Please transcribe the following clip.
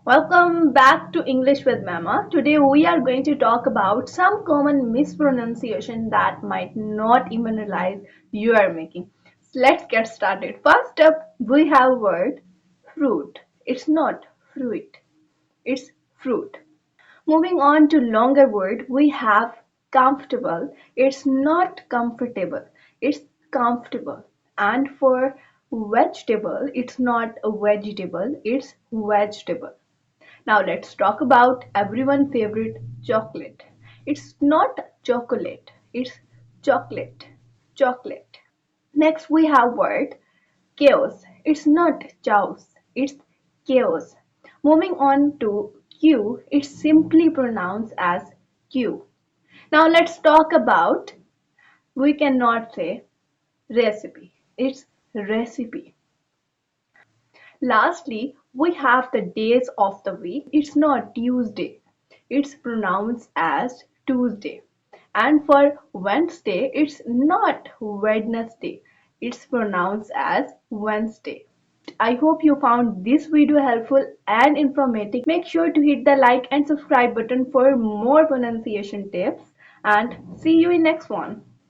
Welcome back to English with Mama. Today we are going to talk about some common mispronunciation that might not even realize you are making. So let's get started. First up, we have word fruit. It's not fruit. It's fruit. Moving on to longer word, we have comfortable. It's not comfortable. It's comfortable. And for vegetable, it's not a vegetable. It's vegetable. Now let's talk about everyone's favorite chocolate. It's not chocolate, it's chocolate. Chocolate. Next we have word chaos. It's not chaos, it's chaos. Moving on to Q, it's simply pronounced as Q. Now let's talk about, we cannot say recipe. It's recipe. Lastly, we have the days of the week. It's not Tuesday. It's pronounced as Tuesday. And for Wednesday, it's not Wednesday. It's pronounced as Wednesday. I hope you found this video helpful and informative. Make sure to hit the like and subscribe button for more pronunciation tips and see you in next one.